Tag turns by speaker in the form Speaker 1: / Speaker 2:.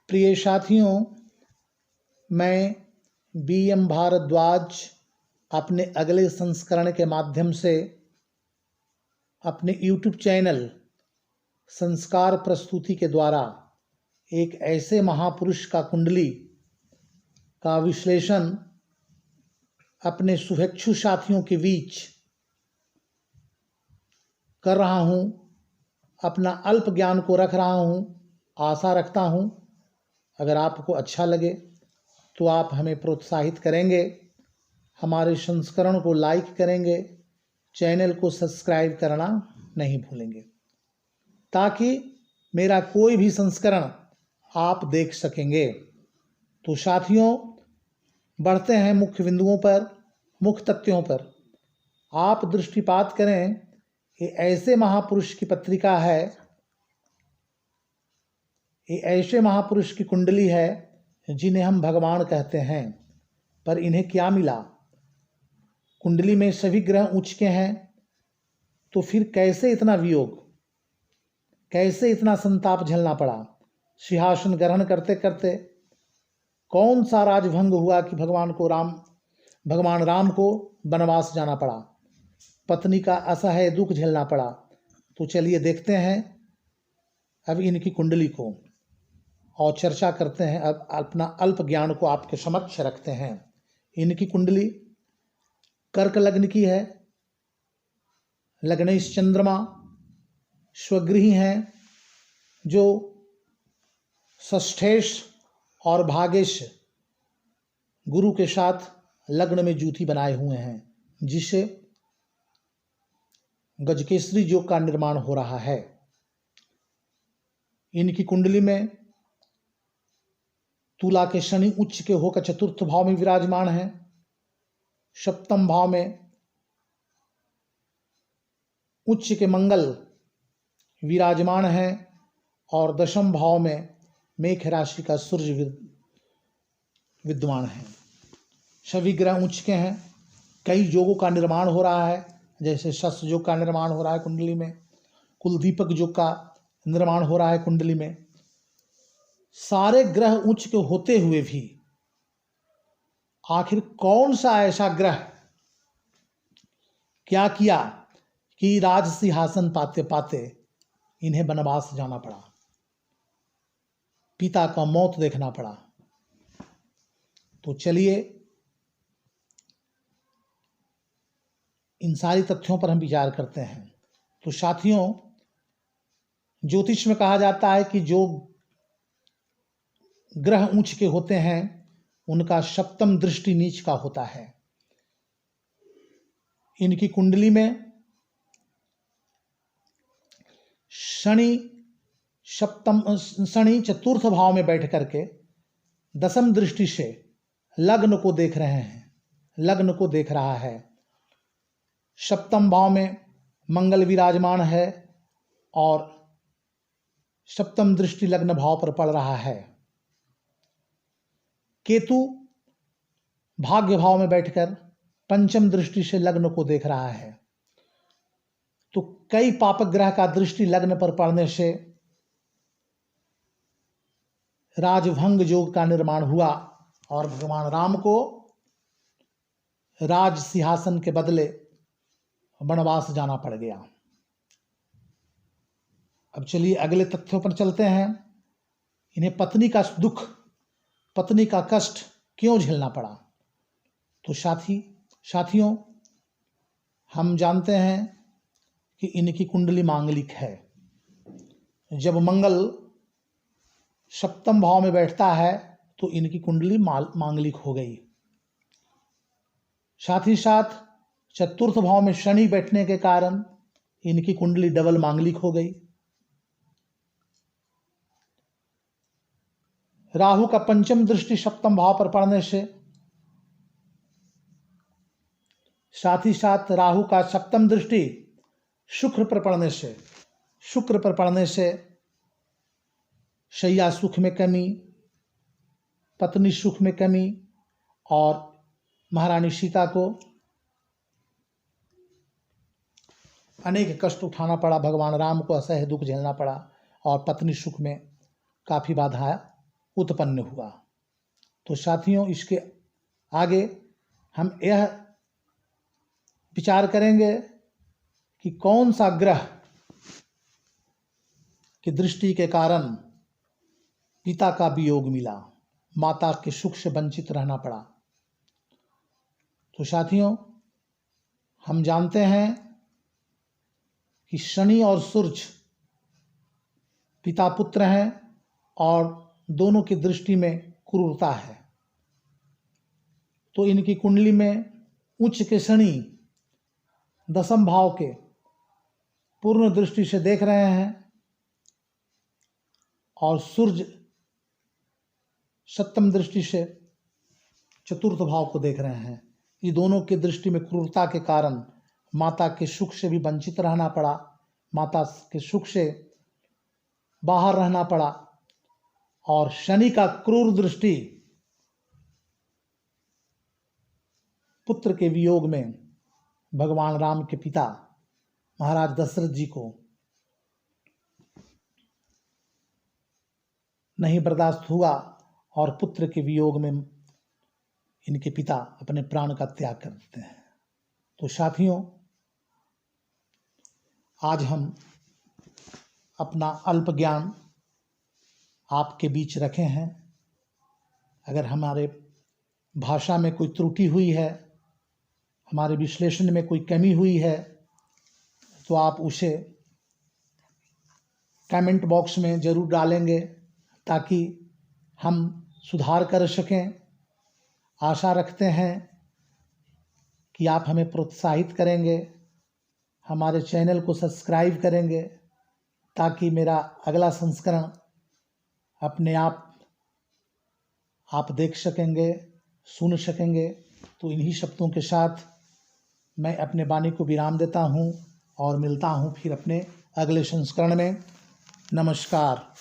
Speaker 1: प्रिय साथियों, मैं बी.एम. भारद्वाज अपने अगले संस्करण के माध्यम से अपने यूट्यूब चैनल संस्कार प्रस्तुति के द्वारा एक ऐसे महापुरुष का कुंडली का विश्लेषण अपने शुभेच्छु साथियों के बीच कर रहा हूँ। अपना अल्प ज्ञान को रख रहा हूँ। आशा रखता हूँ अगर आपको अच्छा लगे तो आप हमें प्रोत्साहित करेंगे, हमारे संस्करण को लाइक करेंगे, चैनल को सब्सक्राइब करना नहीं भूलेंगे ताकि मेरा कोई भी संस्करण आप देख सकेंगे। तो साथियों, बढ़ते हैं मुख्य बिंदुओं पर, मुख्य तथ्यों पर। आप दृष्टिपात करें, ये ऐसे महापुरुष की पत्रिका है, ये ऐसे महापुरुष की कुंडली है जिन्हें हम भगवान कहते हैं। पर इन्हें क्या मिला? कुंडली में सभी ग्रह उच्च के हैं, तो फिर कैसे इतना वियोग, कैसे इतना संताप झेलना पड़ा? सिंहासन ग्रहण करते करते कौन सा राजभंग हुआ कि भगवान राम को वनवास जाना पड़ा, पत्नी का असह्य दुख झेलना पड़ा? तो चलिए देखते हैं अब इनकी कुंडली को और चर्चा करते हैं। अब अपना अल्प ज्ञान को आपके समक्ष रखते हैं। इनकी कुंडली कर्क लग्न की है, लग्नेश चंद्रमा स्वगृही हैं जो षष्ठेश और भागेश गुरु के साथ लग्न में जूती बनाए हुए हैं, जिससे गजकेसरी योग का निर्माण हो रहा है। इनकी कुंडली में तुला के शनि उच्च के होकर चतुर्थ भाव में विराजमान है, सप्तम भाव में उच्च के मंगल विराजमान है और दशम भाव में मेष राशि का सूर्य विद्यमान है। सभी ग्रह उच्च के हैं। कई योगों का निर्माण हो रहा है, जैसे शस्त्र योग का निर्माण हो रहा है कुंडली में, कुलदीपक योग का निर्माण हो रहा है कुंडली में। सारे ग्रह उच्च के होते हुए भी आखिर कौन सा ऐसा ग्रह क्या किया कि राज सिंहासन पाते पाते इन्हें वनवास जाना पड़ा, पिता का मौत देखना पड़ा? तो चलिए इन सारी तथ्यों पर हम विचार करते हैं। तो साथियों, ज्योतिष में कहा जाता है कि जो ग्रह उच्च के होते हैं उनका सप्तम दृष्टि नीच का होता है। इनकी कुंडली में शनि चतुर्थ भाव में बैठ करके दसम दृष्टि से लग्न को देख रहे हैं, लग्न को देख रहा है। सप्तम भाव में मंगल विराजमान है और सप्तम दृष्टि लग्न भाव पर पड़ रहा है। केतु भाग्य भाव में बैठकर पंचम दृष्टि से लग्न को देख रहा है। तो कई पापक ग्रह का दृष्टि लग्न पर पड़ने से राजभंग योग का निर्माण हुआ और भगवान राम को राज सिंहासन के बदले वनवास जाना पड़ गया। अब चलिए अगले तथ्यों पर चलते हैं। इन्हें पत्नी का दुख, पत्नी का कष्ट क्यों झेलना पड़ा? तो साथियों, हम जानते हैं कि इनकी कुंडली मांगलिक है। जब मंगल सप्तम भाव में बैठता है तो इनकी कुंडली मांगलिक हो गई। साथ ही साथ चतुर्थ भाव में शनि बैठने के कारण इनकी कुंडली डबल मांगलिक हो गई। राहु का पंचम दृष्टि सप्तम भाव पर पड़ने से, साथ ही साथ राहु का सप्तम दृष्टि शुक्र पर पड़ने से शैया सुख में कमी, पत्नी सुख में कमी और महारानी सीता को अनेक कष्ट उठाना पड़ा, भगवान राम को असह्य दुख झेलना पड़ा और पत्नी सुख में काफ़ी बाधा उत्पन्न हुआ। तो साथियों, इसके आगे हम यह विचार करेंगे कि कौन सा ग्रह की दृष्टि के कारण पिता का वियोग मिला, माता के सुख से वंचित रहना पड़ा। तो साथियों, हम जानते हैं कि शनि और सूर्य पिता पुत्र हैं और दोनों की दृष्टि में क्रूरता है। तो इनकी कुंडली में उच्च के शनि दशम भाव के पूर्ण दृष्टि से देख रहे हैं और सूर्य सप्तम दृष्टि से चतुर्थ भाव को देख रहे हैं। ये दोनों की दृष्टि में क्रूरता के कारण माता के सुख से भी वंचित रहना पड़ा, माता के सुख से बाहर रहना पड़ा। और शनि का क्रूर दृष्टि पुत्र के वियोग में भगवान राम के पिता महाराज दशरथ जी को नहीं बर्दाश्त हुआ और पुत्र के वियोग में इनके पिता अपने प्राण का त्याग कर देते हैं। तो साथियों, आज हम अपना अल्प ज्ञान आपके बीच रखे हैं। अगर हमारे भाषा में कोई त्रुटि हुई है, हमारे विश्लेषण में कोई कमी हुई है, तो आप उसे कमेंट बॉक्स में ज़रूर डालेंगे ताकि हम सुधार कर सकें। आशा रखते हैं कि आप हमें प्रोत्साहित करेंगे, हमारे चैनल को सब्सक्राइब करेंगे ताकि मेरा अगला संस्करण अपने आप देख सकेंगे, सुन सकेंगे। तो इन्हीं शब्दों के साथ मैं अपने वाणी को विराम देता हूँ और मिलता हूँ फिर अपने अगले संस्करण में। नमस्कार।